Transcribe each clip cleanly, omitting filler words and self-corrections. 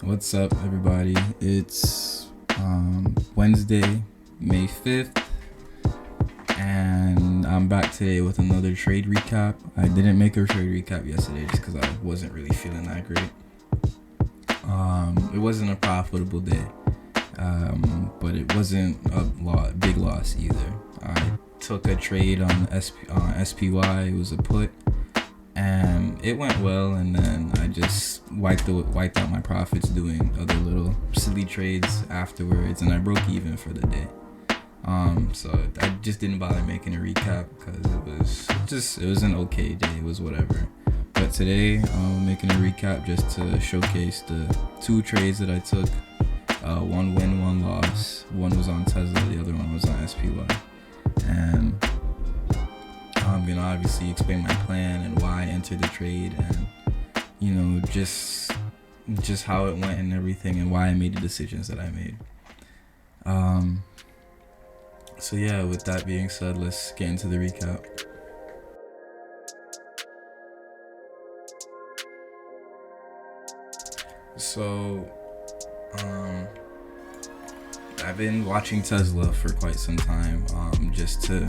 What's up, everybody? It's Wednesday, May 5th, and I'm back today with another trade recap. I didn't make a trade recap yesterday just because I wasn't really feeling that great. It wasn't a profitable day, but it wasn't a big loss either. I took a trade on SPY. It was a put, and it went well, and then I just wiped out my profits doing other little silly trades afterwards, and I broke even for the day. So I just didn't bother making a recap because it was an okay day. It was whatever. But today I'm making a recap just to showcase the two trades that I took. One win, one loss. One was on Tesla, the other one was on SPY. And I'm gonna obviously explain my plan and why I entered the trade, and just how it went and everything, and why I made the decisions that I made. So yeah, with that being said, let's get into the recap. So I've been watching Tesla for quite some time, just to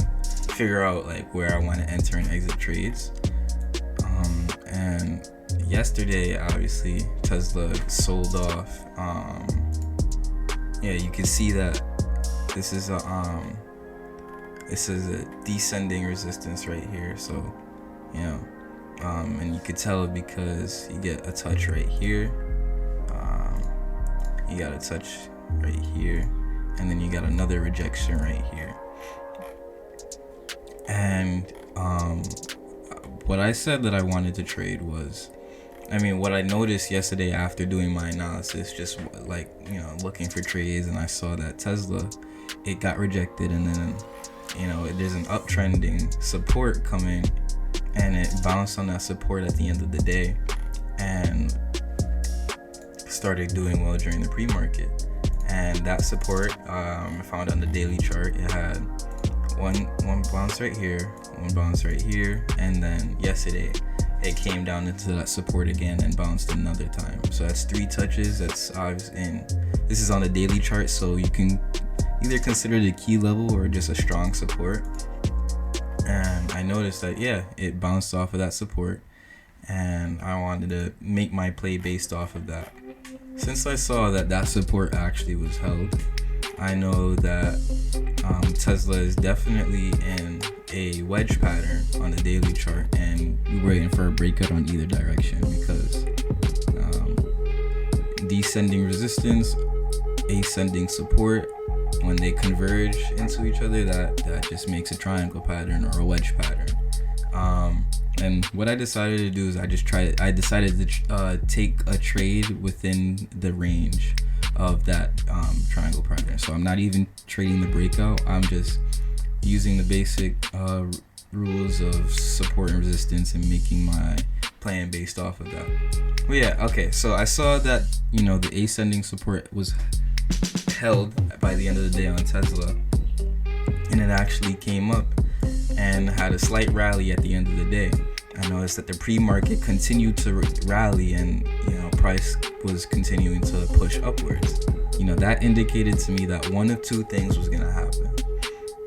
figure out like where I want to enter and exit trades. And yesterday, obviously, Tesla sold off. You can see that this is a descending resistance right here. So, and you could tell because you get a touch right here. You got a touch right here, and then you got another rejection right here. And what I said that I wanted to trade was, what I noticed yesterday after doing my analysis, just like, looking for trades, and I saw that Tesla, it got rejected, and then, there's an uptrending support coming, and it bounced on that support at the end of the day, and started doing well during the pre-market. And that support I found on the daily chart. It had one bounce right here, one bounce right here, and then yesterday it came down into that support again and bounced another time. So that's 3 touches. This is on the daily chart, so you can either consider it a key level or just a strong support. And I noticed that it bounced off of that support, and I wanted to make my play based off of that. Since I saw that support actually was held, I know that Tesla is definitely in a wedge pattern on the daily chart, and we're waiting for a breakout on either direction, because descending resistance, ascending support, when they converge into each other, that just makes a triangle pattern or a wedge pattern. And what I decided to do is I decided to take a trade within the range of that triangle pattern. So I'm not even trading the breakout. I'm just using the basic rules of support and resistance and making my plan based off of that. But so I saw that, the ascending support was held by the end of the day on Tesla, and it actually came up and had a slight rally at the end of the day. I noticed that the pre-market continued to rally, and price was continuing to push upwards. That indicated to me that one of two things was gonna happen.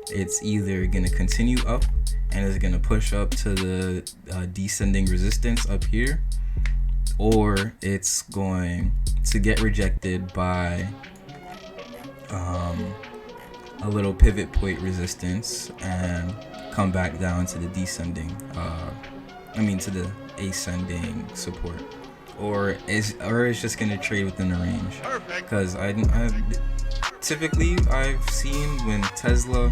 It's either gonna continue up and it's gonna push up to the descending resistance up here, or it's going to get rejected by a little pivot point resistance and come back down to the descending to the ascending support, or it's just gonna trade within the range. Because typically I've seen when Tesla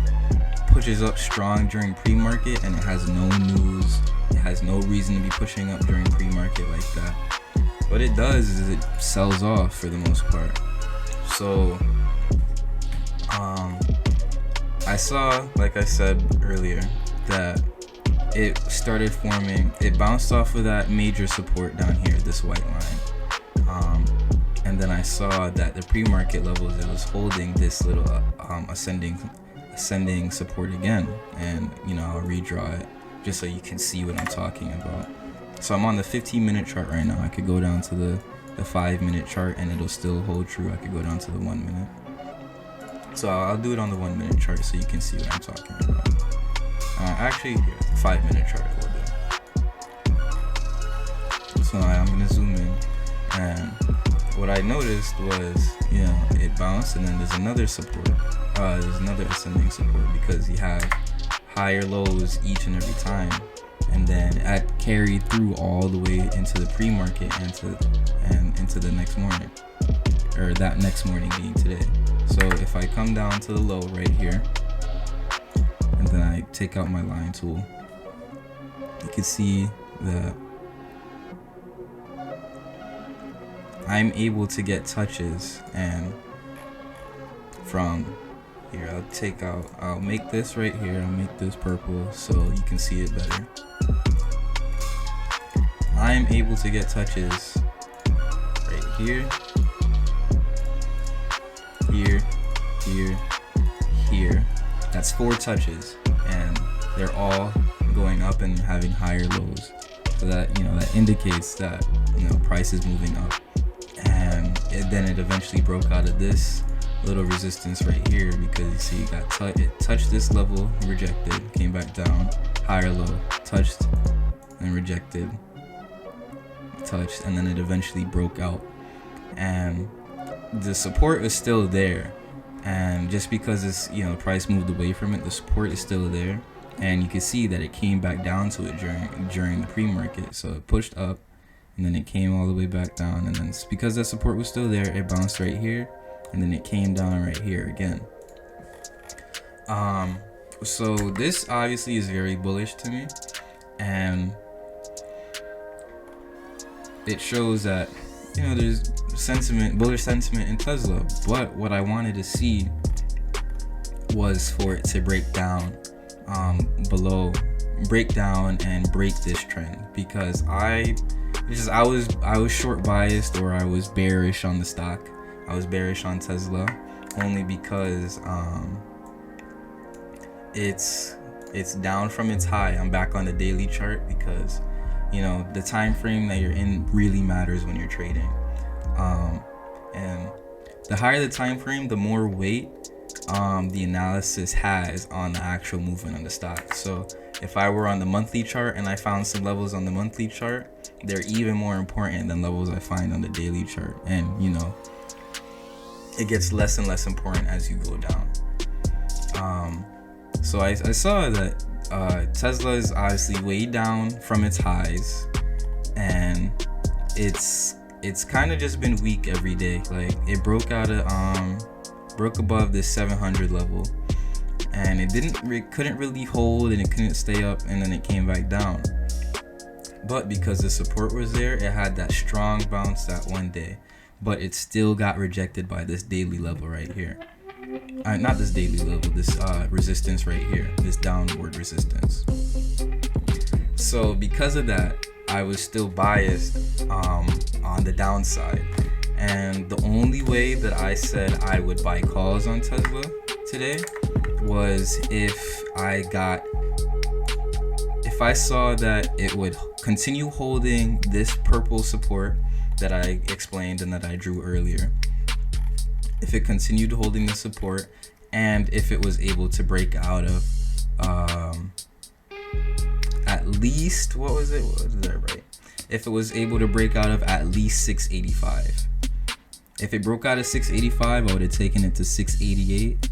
pushes up strong during pre-market and it has no news, it has no reason to be pushing up during pre-market like that. What it does is it sells off for the most part. So I saw, like I said earlier, that it started forming, it bounced off of that major support down here, this white line, and then I saw that the pre-market levels, it was holding this little ascending support again, and I'll redraw it just so you can see what I'm talking about. So I'm on the 15-minute chart right now. I could go down to the the 5-minute chart and it'll still hold true. I could go down to the 1 minute. So I'll do it on the 1 minute chart so you can see what I'm talking about. Actually, here, 5-minute chart will do. So I'm gonna zoom in, and what I noticed was, it bounced, and then there's another support. There's another ascending support because you have higher lows each and every time, and then that carried through all the way into the pre-market and into the next morning, or that next morning being today. So if I come down to the low right here, and then I take out my line tool, you can see that I'm able to get touches, and from here I'll make this right here, I'll make this purple so you can see it better. I'm able to get touches right here, here. That's 4 touches, and they're all going up and having higher lows. So that, that indicates that, price is moving up. And then it eventually broke out of this little resistance right here, because you see it touched this level, rejected, came back down, higher low, touched and rejected, touched, and then it eventually broke out. And the support is still there, and just because this price moved away from it, the support is still there, and you can see that it came back down to it during the pre-market. So it pushed up, and then it came all the way back down, and then because the support was still there, it bounced right here, and then it came down right here again. So this obviously is very bullish to me, and it shows that there's bullish sentiment in Tesla. But what I wanted to see was for it to break down and break this trend, because I was short biased, or I was bearish on the stock. I was bearish on Tesla only because it's down from its high. I'm back on the daily chart because the time frame that you're in really matters when you're trading. And the higher the time frame, the more weight the analysis has on the actual movement of the stock. So if I were on the monthly chart and I found some levels on the monthly chart, they're even more important than levels I find on the daily chart. And it gets less and less important as you go down. So I saw that Tesla is obviously way down from its highs, and it's kind of just been weak every day. Like, it broke above this 700 level, and it couldn't really hold, and it couldn't stay up, and then it came back down. But because the support was there, it had that strong bounce that one day, but it still got rejected by this daily level right here. Not this daily level, this resistance right here, this downward resistance. So because of that, I was still biased on the downside, and the only way that I said I would buy calls on Tesla today was if I saw that it would continue holding this purple support that I explained and that I drew earlier. If it continued holding the support, and if it was able to break out of at least, what was that right? If it was able to break out of at least 685. If it broke out of 685, I would have taken it to 688,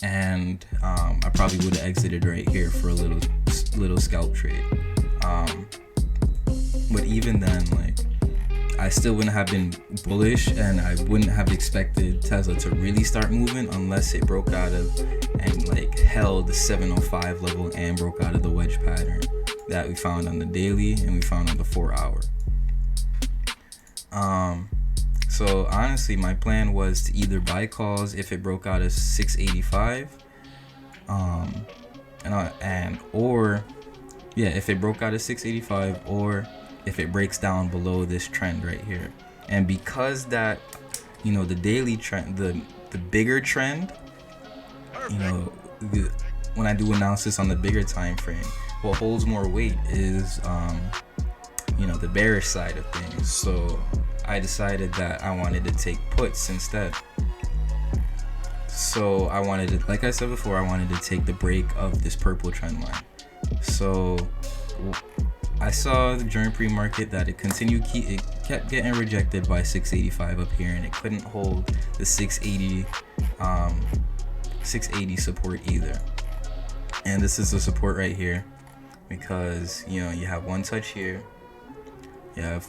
and I probably would have exited right here for a little scalp trade. But even then, I still wouldn't have been bullish, and I wouldn't have expected Tesla to really start moving unless it broke out of and held the 705 level and broke out of the wedge pattern that we found on the daily and we found on the 4-hour. So honestly, my plan was to either buy calls if it broke out of 685, if it broke out of 685, or if it breaks down below this trend right here. And because that, the daily trend, the bigger trend, when I do analysis on the bigger time frame, what holds more weight is the bearish side of things. So I decided that I wanted to take puts instead. So I wanted to, like I said before, I wanted to take the break of this purple trend line. So I saw during pre-market that it kept getting rejected by 685 up here, and it couldn't hold the 680 support either. And this is the support right here, because you have one touch here, you have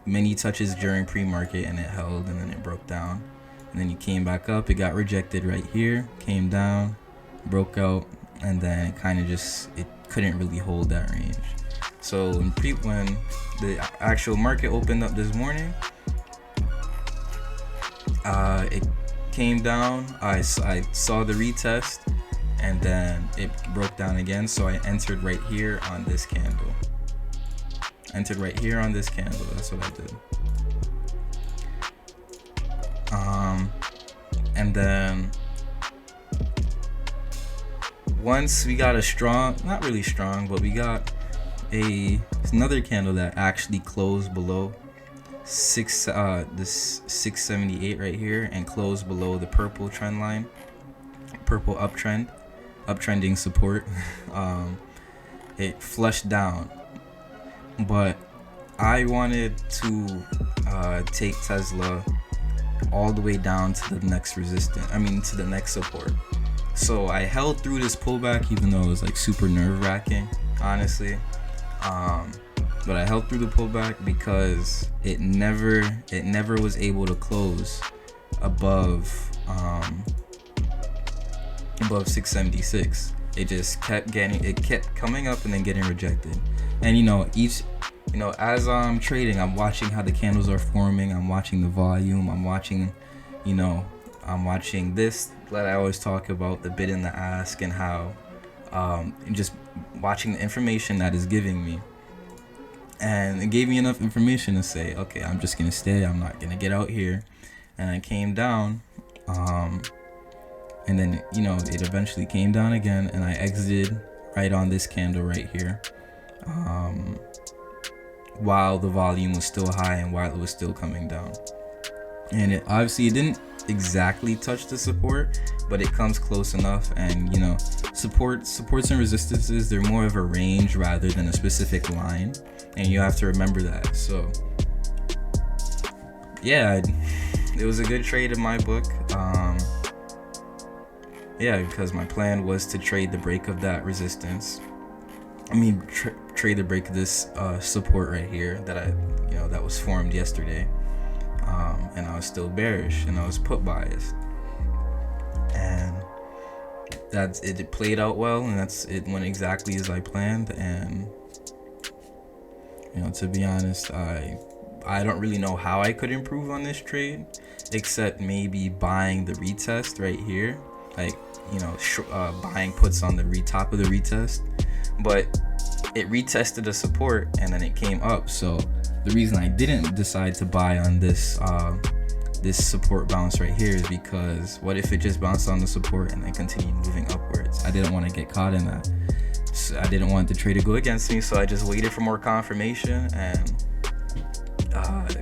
many touches during pre-market, and it held, and then it broke down, and then you came back up, it got rejected right here, came down, broke out, and then it kind of it couldn't really hold that range. So when the actual market opened up this morning, it came down, I saw the retest, and then it broke down again, so I entered right here on this candle. That's what I did. And then once we got a strong, not really strong, but we got another candle that actually closed below this 678 right here, and closed below the purple trend line, purple uptrending support. It flushed down, but I wanted to take Tesla all the way down to the next to the next support. So I held through this pullback, even though it was like super nerve-wracking, honestly. But I held through the pullback because it never was able to close above 676. It just kept coming up and then getting rejected. And as I'm trading, I'm watching how the candles are forming, I'm watching the volume, I'm watching this that I always talk about, the bid and the ask, and how just watching the information that is giving me. And it gave me enough information to say, okay, I'm just gonna stay, I'm not gonna get out here. And I came down, and then it eventually came down again, and I exited right on this candle right here, while the volume was still high and while it was still coming down. And it didn't exactly touch the support, but it comes close enough. And supports and resistances, they're more of a range rather than a specific line, and you have to remember that. So yeah, it was a good trade in my book. Because my plan was to trade the break of that resistance. Trade the break of this support right here that was formed yesterday. And I was still bearish, and I was put biased, and it played out well, and it went exactly as I planned. And to be honest, I don't really know how I could improve on this trade, except maybe buying the retest right here, buying puts on the top of the retest. But it retested a support, and then it came up. So the reason I didn't decide to buy on this support bounce right here is because what if it just bounced on the support and then continued moving upwards? I didn't want to get caught in that. So I didn't want the trade to go against me, so I just waited for more confirmation, and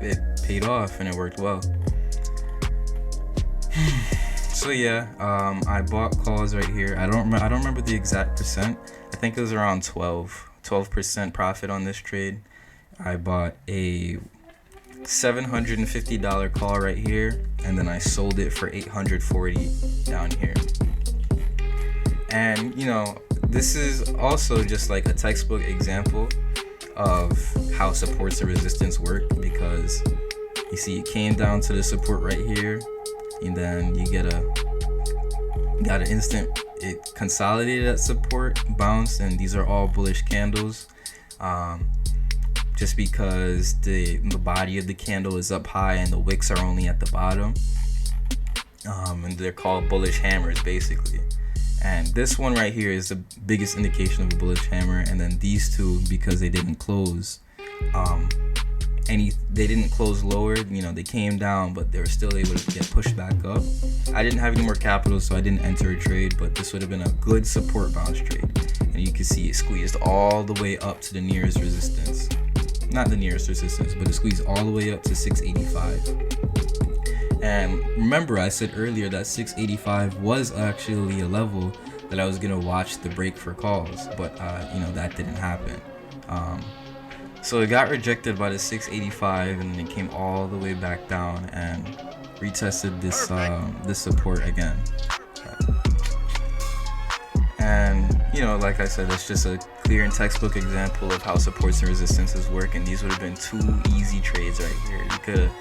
it paid off, and it worked well. So yeah, I bought calls right here. I don't remember the exact percent. I think it was around 12% profit on this trade. I bought a $750 call right here, and then I sold it for $840 down here. And this is also just like a textbook example of how supports and resistance work, because you see it came down to the support right here, and then you got an instant, it consolidated at support, bounced, and these are all bullish candles, just because the body of the candle is up high and the wicks are only at the bottom, and they're called bullish hammers basically. And this one right here is the biggest indication of a bullish hammer, and then these two, because they didn't close they didn't close lower, they came down, but they were still able to get pushed back up. I didn't have any more capital, so I didn't enter a trade, but this would have been a good support bounce trade. And you can see it squeezed all the way up to the nearest resistance. not the nearest resistance, but it squeezed all the way up to 685. And remember, I said earlier that 685 was actually a level that I was gonna watch the break for calls, but that didn't happen. So it got rejected by the 685, and it came all the way back down and retested this support again. And like I said, it's just a clear and textbook example of how supports and resistances work, and these would have been two easy trades right here. You could have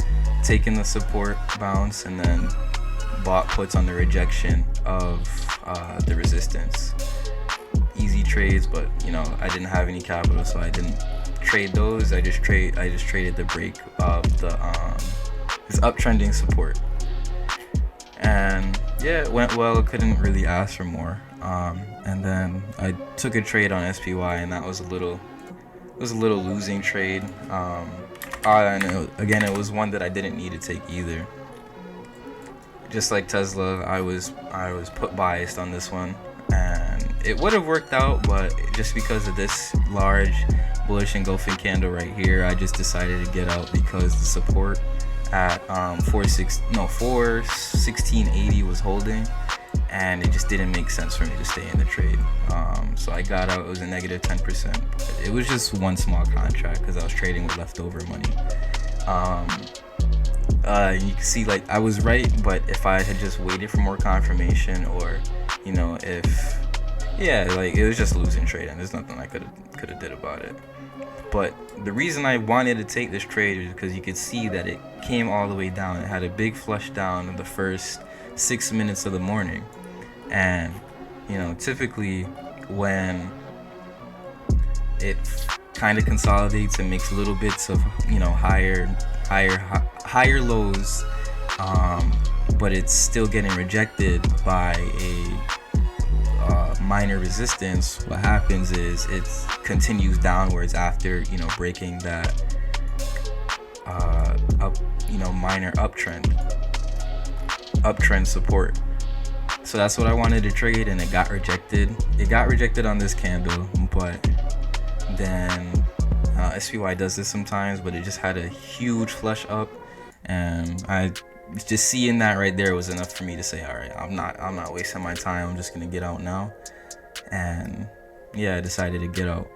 taken the support bounce and then bought puts on the rejection of the resistance. Easy trades, but I didn't have any capital, so I didn't trade those. I just traded the break of this uptrending support, and yeah, it went well. Couldn't really ask for more. And then I took a trade on SPY, and that was a little losing trade. And it was one that I didn't need to take either. Just like Tesla, I was put biased on this one, and it would have worked out, but just because of this large bullish engulfing candle right here, I just decided to get out because the support at 416.80 was holding, and it just didn't make sense for me to stay in the trade. So I got out. It was a negative 10%. But it was just one small contract because I was trading with leftover money. You can see, like, I was right, but if I had just waited for more confirmation, or it was just a losing trade, and there's nothing I could have did about it. But the reason I wanted to take this trade is because you could see that it came all the way down. It had a big flush down in the first 6 minutes of the morning, and typically when it kind of consolidates and makes little bits of higher lows, but it's still getting rejected by a minor resistance, what happens is it continues downwards after breaking that minor uptrend support. So that's what I wanted to trade, and it got rejected. It got rejected on this candle, but then SPY does this sometimes, but it just had a huge flush up, and I just seeing that right there was enough for me to say, all right, I'm not wasting my time. I'm just gonna get out now. And yeah, I decided to get out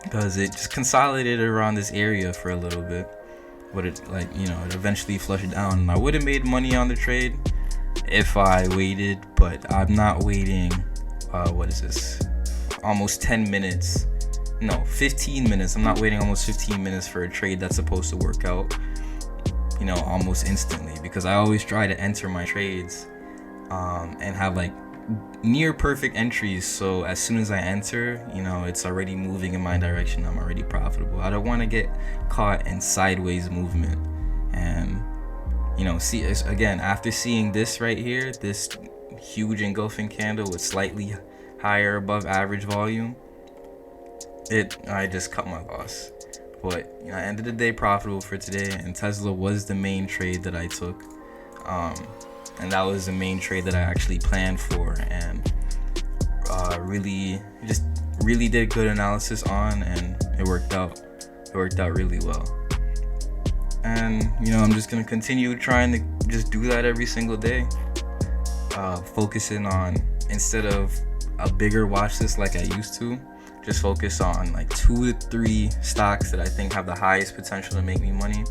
because it just consolidated around this area for a little bit, but it it eventually flushed down, and I would have made money on the trade if I waited, but I'm not waiting. What is this? Almost 10 minutes. No, 15 minutes. I'm not waiting almost 15 minutes for a trade that's supposed to work out, almost instantly, because I always try to enter my trades and have like near perfect entries, so as soon as I enter, it's already moving in my direction. I'm already profitable. I don't want to get caught in sideways movement. And see, again, after seeing this right here, this huge engulfing candle with slightly higher above average volume, I just cut my loss. But at the end of the day, profitable for today, and Tesla was the main trade that I took. And that was the main trade that I actually planned for, and really did good analysis on, and it worked out really well. And I'm just gonna continue trying to just do that every single day, focusing on, instead of a bigger watch list like I used to, just focus on like 2 to 3 stocks that I think have the highest potential to make me money.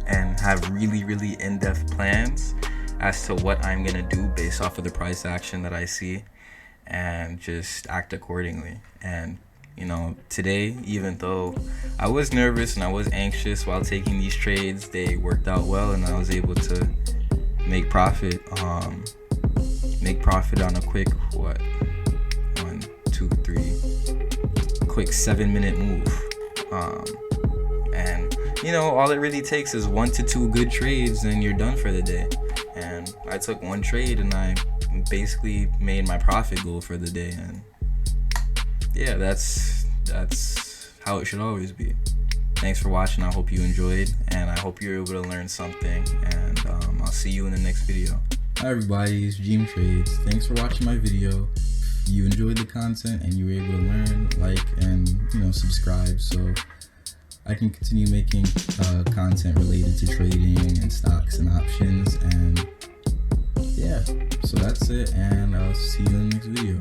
And have really in-depth plans as to what I'm gonna do based off of the price action that I see, and just act accordingly. And today, even though I was nervous and I was anxious while taking these trades, they worked out well, and I was able to make profit on a quick quick 7-minute move. And all it really takes is 1 to 2 good trades, and you're done for the day. And I took one trade, and I basically made my profit goal for the day. And yeah, that's how it should always be. Thanks for watching. I hope you enjoyed, and I hope you're able to learn something. And I'll see you in the next video. Hi everybody, it's Dream Trades. Thanks for watching my video. you enjoyed the content and you were able to learn, like, and subscribe, so I can continue making content related to trading and stocks and options. And yeah, so that's it, and I'll see you in the next video.